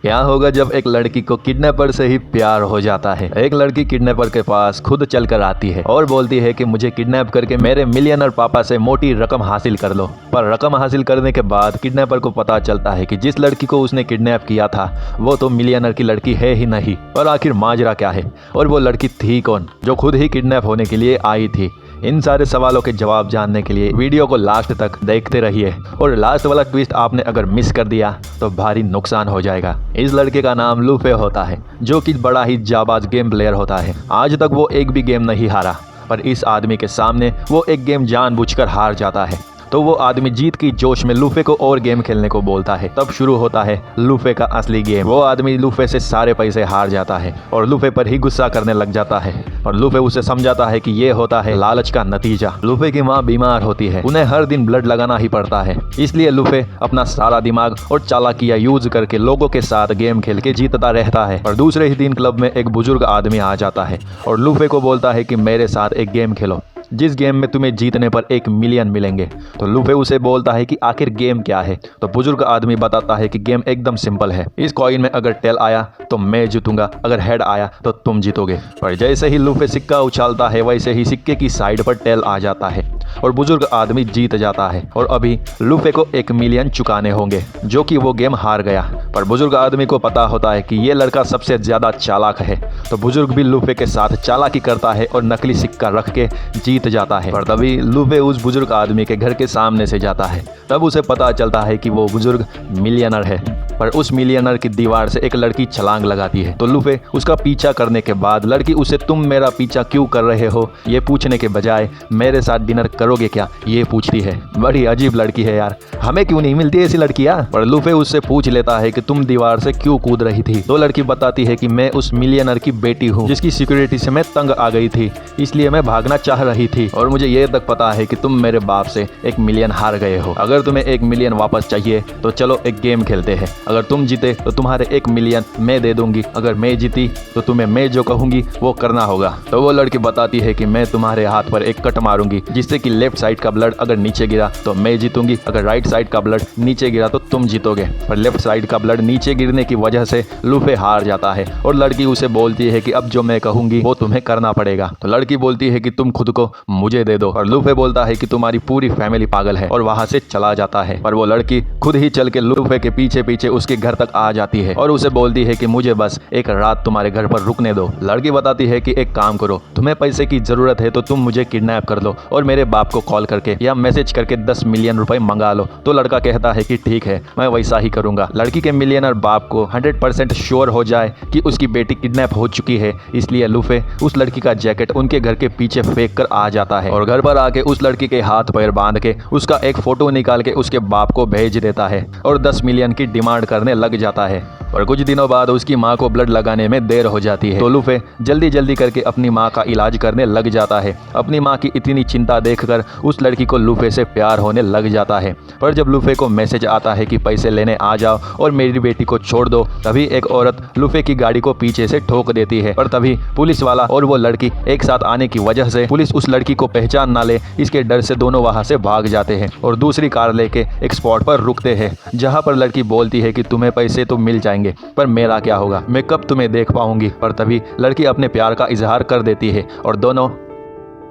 क्या होगा जब एक लड़की को किडनैपर से ही प्यार हो जाता है। एक लड़की किडनैपर के पास खुद चलकर आती है और बोलती है कि मुझे किडनैप करके मेरे मिलियनर पापा से मोटी रकम हासिल कर लो। पर रकम हासिल करने के बाद किडनैपर को पता चलता है कि जिस लड़की को उसने किडनैप किया था वो तो मिलियनर की लड़की है ही नहीं। और आखिर माजरा क्या है और वो लड़की थी कौन जो खुद ही किडनैप होने के लिए आई थी? इन सारे सवालों के जवाब जानने के लिए वीडियो को लास्ट तक देखते रहिए। और लास्ट वाला ट्विस्ट आपने अगर मिस कर दिया तो भारी नुकसान हो जाएगा। इस लड़के का नाम लूफे होता है जो कि बड़ा ही जाबाज गेम प्लेयर होता है। आज तक वो एक भी गेम नहीं हारा, पर इस आदमी के सामने वो एक गेम जानबूझकर हार जाता है। तो वो आदमी जीत की जोश में लूफे को और गेम खेलने को बोलता है। तब शुरू होता है लूफे का असली गेम। वो आदमी लूफे से सारे पैसे हार जाता है और लूफे पर ही गुस्सा करने लग जाता है। और लूफे उसे समझाता है कि ये होता है लालच का नतीजा। लूफे की माँ बीमार होती है, उन्हें हर दिन ब्लड लगाना ही पड़ता है। इसलिए लूफे अपना सारा दिमाग और चालाकियां यूज करके लोगों के साथ गेम खेल के जीतता रहता है। और दूसरे ही दिन क्लब में एक बुजुर्ग आदमी आ जाता है और लूफे को बोलता है कि मेरे साथ एक गेम खेलो जिस गेम में तुम्हें जीतने पर 1 मिलियन मिलेंगे। तो लूफे उसे बोलता है कि आखिर गेम क्या है। तो बुजुर्ग आदमी बताता है कि गेम एकदम सिंपल है। इस कॉइन में अगर टेल आया तो मैं जीतूंगा, अगर हेड आया तो तुम जीतोगे। पर जैसे ही लूफे सिक्का उछालता है वैसे ही सिक्के की साइड पर टेल आ जाता है और बुजुर्ग आदमी जीत जाता है। और अभी लूफे को 1 मिलियन चुकाने होंगे जो कि वो गेम हार गया। पर बुजुर्ग आदमी को पता होता है कि ये लड़का सबसे ज्यादा चालाक है। तो बुजुर्ग भी लूफे के साथ चालाकी करता है और नकली सिक्का रख के जीत जाता है। पर तभी लूफे उस बुजुर्ग आदमी के घर के सामने से जाता है। तब उसे पता चलता है कि वो बुजुर्ग मिलियनर है। पर उस मिलियनर की दीवार से एक लड़की छलांग लगाती है। तो लूफे उसका पीछा करने के बाद लड़की उसे तुम मेरा पीछा क्यों कर रहे हो ये पूछने के बजाय मेरे साथ डिनर करोगे क्या ये पूछती है। बड़ी अजीब लड़की है यार, हमें क्यों नहीं मिलती ऐसी लड़कियां। पर लूफे उससे पूछ लेता है कि तुम दीवार से क्यों कूद रही थी। तो लड़की बताती है कि मैं उस मिलियनर की बेटी हूँ जिसकी सिक्योरिटी से मैं तंग आ गई थी, इसलिए मैं भागना चाह रही थी। और मुझे ये तक पता है कि तुम मेरे बाप से 1 मिलियन हार गए हो। अगर तुम्हें 1 मिलियन वापस चाहिए तो चलो एक गेम खेलते हैं। अगर तुम जीते तो तुम्हारे 1 मिलियन मैं दे दूंगी, अगर मैं जीती तो तुम्हें मैं जो कहूंगी वो करना होगा। तो वो लड़की बताती है कि मैं तुम्हारे हाथ पर एक कट मारूंगी जिससे कि लेफ्ट साइड का ब्लड अगर नीचे गिरा तो मैं जीतूंगी, अगर राइट साइड का ब्लड नीचे गिरा तो तुम जीतोगे। पर लेफ्ट साइड का ब्लड नीचे गिरने की वजह से लूफे हार जाता है और लड़की उसे बोलती है कि अब जो मैं कहूंगी वो तुम्हें करना पड़ेगा। तो लड़की बोलती है कि तुम खुद को मुझे दे दो। और लूफे बोलता है कि तुम्हारी पूरी फैमिली पागल है और वहां से चला जाता है। पर वो लड़की खुद ही चल के लूफे के पीछे पीछे उसके घर तक आ जाती है और उसे बोलती है कि मुझे बस एक रात तुम्हारे घर पर रुकने दो। लड़की बताती है कि एक काम करो, तुम्हें पैसे की जरूरत है तो तुम मुझे किडनैप कर लो और मेरे बाप को कॉल करके या मैसेज करके 10 मिलियन रुपए मंगा लो। तो लड़का कहता है कि ठीक है मैं वैसा ही करूंगा। लड़की के मिलियनर बाप को 100% श्योर हो जाए कि उसकी बेटी किडनैप हो चुकी है, इसलिए लूफे उस लड़की का जैकेट उनके घर के पीछे फेंक कर आ जाता है और घर पर आके उस लड़की के हाथ पैर बांध के उसका एक फोटो निकाल के उसके बाप को भेज देता है और 10 मिलियन की डिमांड करने लग जाता है। और कुछ दिनों बाद उसकी माँ को ब्लड लगाने में देर हो जाती है। तो लूफे जल्दी जल्दी करके अपनी माँ का इलाज करने लग जाता है। अपनी माँ की इतनी चिंता देखकर उस लड़की को लूफे से प्यार होने लग जाता है। पर जब लूफे को मैसेज आता है कि पैसे लेने आ जाओ और मेरी बेटी को छोड़ दो, तभी एक औरत लूफे की गाड़ी को पीछे से ठोक देती है। पर तभी पुलिस वाला और वो लड़की एक साथ आने की वजह से पुलिस उस लड़की को पहचान ना ले इसके डर से दोनों वहां से भाग जाते हैं और दूसरी कार लेके एक स्पॉट पर रुकते हैं जहां पर लड़की बोलती है कि तुम्हें पैसे तो मिल जाएंगे पर मेरा क्या होगा, मैं कब तुम्हें देख पाऊंगी। पर तभी लड़की अपने प्यार का इजहार कर देती है और दोनों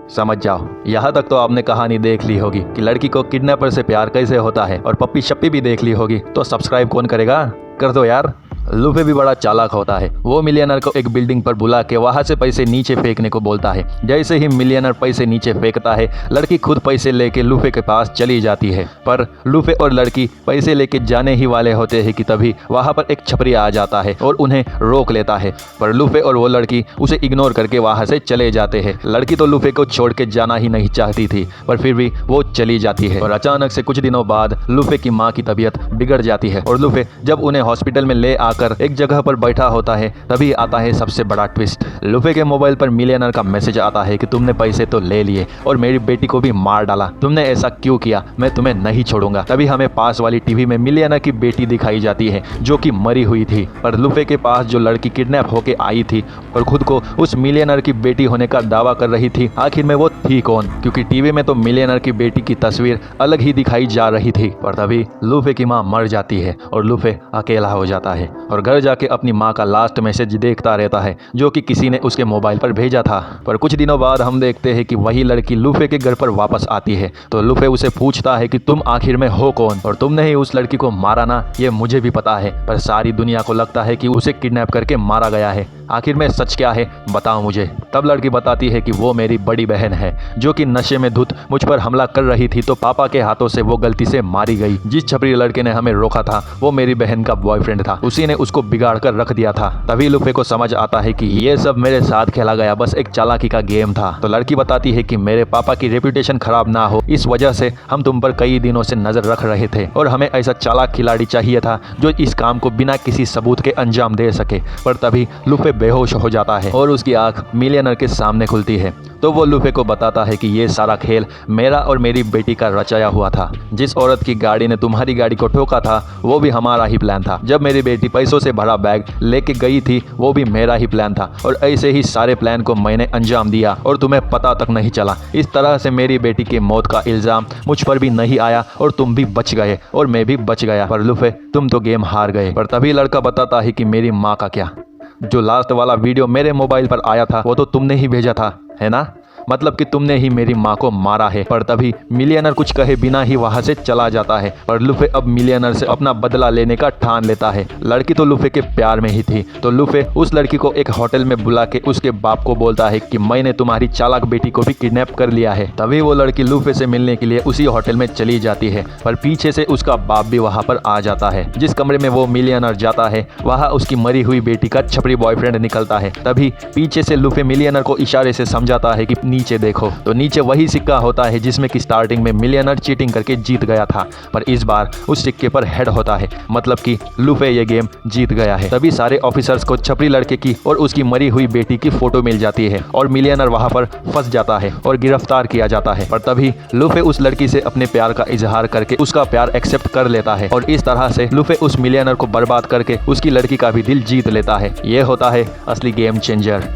समझ जाओ। यहाँ तक तो आपने कहानी देख ली होगी कि लड़की को किडनैपर से प्यार कैसे होता है और पप्पी शप्पी भी देख ली होगी। तो सब्सक्राइब कौन करेगा, कर दो यार। लूफे भी बड़ा चालाक होता है। वो मिलियनर को एक बिल्डिंग पर बुला के वहां से पैसे नीचे फेंकने को बोलता है। जैसे ही मिलियनर पैसे नीचे फेंकता है लड़की खुद पैसे लेके लूफे के पास चली जाती है। पर लूफे और लड़की पैसे लेके जाने ही वाले होते हैं कि तभी वहां पर एक छपरी आ जाता है और उन्हें रोक लेता है। पर लूफे और वो लड़की उसे इग्नोर करके वहां से चले जाते हैं। लड़की तो लूफे को छोड़ के जाना ही नहीं चाहती थी पर फिर भी वो चली जाती है। और अचानक से कुछ दिनों बाद लूफे की माँ की तबीयत बिगड़ जाती है और लूफे जब उन्हें हॉस्पिटल में ले कर एक जगह पर बैठा होता है तभी आता है सबसे बड़ा ट्विस्ट। लूफे के मोबाइल पर मिलियनर का मैसेज आता है कि तुमने पैसे तो ले लिए और मेरी बेटी को भी मार डाला, तुमने ऐसा क्यों किया, मैं तुम्हें नहीं छोड़ूंगा। तभी हमें पास वाली टीवी में मिलियनर की बेटी दिखाई जाती है जो कि मरी हुई थी। पर लूफे के पास जो लड़की किडनैप होके आई थी और खुद को उस मिलियनर की बेटी होने का दावा कर रही थी, आखिर में वो थी कौन, क्योंकि टीवी में तो मिलियनर की बेटी की तस्वीर अलग ही दिखाई जा रही थी। पर तभी लूफे की माँ मर जाती है और लूफे अकेला हो जाता है। और घर जाके अपनी माँ का लास्ट मैसेज देखता रहता है जो कि किसी ने उसके मोबाइल पर भेजा था। पर कुछ दिनों बाद हम देखते हैं कि वही लड़की लूफे के घर पर वापस आती है। तो लूफे उसे पूछता है कि तुम आखिर में हो कौन और तुमने ही उस लड़की को मारा ना, ये मुझे भी पता है, पर सारी दुनिया को लगता है कि उसे किडनैप करके मारा गया है। आखिर में सच क्या है, बताओ मुझे। तब लड़की बताती है कि वो मेरी बड़ी बहन है जो कि नशे में धुत मुझ पर हमला कर रही थी, तो पापा के हाथों से वो गलती से मारी गई। जिस छपरी लड़के ने हमें रोका था वो मेरी बहन का बॉयफ्रेंड था, उसी ने उसको बिगाड़ कर रख दिया था। तभी लूफे को समझ आता है कि ये सब मेरे साथ खेला गया बस एक चालाकी का गेम था। तो लड़की बताती है कि मेरे पापा की रेपुटेशन खराब ना हो, इस वजह से हम तुम पर कई दिनों से नजर रख रहे थे और हमें ऐसा चालाक खिलाड़ी चाहिए था जो इस काम को बिना किसी सबूत के अंजाम दे सके। पर तभी लूफे बेहोश हो जाता है और उसकी आंख मिलियनर के सामने खुलती है। तो वो लूफे को बताता है कि ये सारा खेल मेरा और मेरी बेटी का रचाया हुआ था। जिस औरत की गाड़ी ने तुम्हारी गाड़ी को ठोका था वो भी हमारा ही प्लान था। जब मेरी बेटी पैसों से भरा बैग लेके गई थी वो भी मेरा ही प्लान था और ऐसे ही सारे प्लान को मैंने अंजाम दिया और तुम्हें पता तक नहीं चला। इस तरह से मेरी बेटी की मौत का इल्जाम मुझ पर भी नहीं आया और तुम भी बच गए और मैं भी बच गया। पर लूफे तुम तो गेम हार गए। पर तभी लड़का बताता है कि मेरी माँ का क्या, जो लास्ट वाला वीडियो मेरे मोबाइल पर आया था वो तो तुमने ही भेजा था, है ना? मतलब कि तुमने ही मेरी माँ को मारा है। पर तभी मिलियनर कुछ कहे बिना ही वहां से चला जाता है। पर लूफे अब मिलियनर से अपना बदला लेने का ठान लेता है। लड़की तो लूफे के प्यार में ही थी, तो लूफे उस लड़की को एक होटल में बुला के उसके बाप को बोलता है कि मैंने तुम्हारी चालाक बेटी को भी किडनैप कर लिया है। तभी वो लड़की लूफे से मिलने के लिए उसी होटल में चली जाती है। पर पीछे से उसका बाप भी वहां पर आ जाता है। जिस कमरे में वो मिलियनर जाता है वहां उसकी मरी हुई बेटी का छपरी बॉयफ्रेंड निकलता है। तभी पीछे से लूफे मिलियनर को इशारे से समझाता है कि नीचे देखो। तो नीचे वही सिक्का होता है जिसमें कि स्टार्टिंग में मिलियनर चीटिंग करके जीत गया था, पर इस बार उस सिक्के पर हेड होता है, मतलब कि लूफे ये गेम जीत गया है। तभी सारे ऑफिसर्स को छपरी लड़के की और उसकी मरी हुई बेटी की फोटो मिल जाती है और मिलियनर वहां पर फंस जाता है और गिरफ्तार किया जाता है। पर तभी लूफे उस लड़की से अपने प्यार का इजहार करके उसका प्यार एक्सेप्ट कर लेता है और इस तरह से लूफे उस मिलियनर को बर्बाद करके उसकी लड़की का भी दिल जीत लेता है। यह होता है असली गेम चेंजर।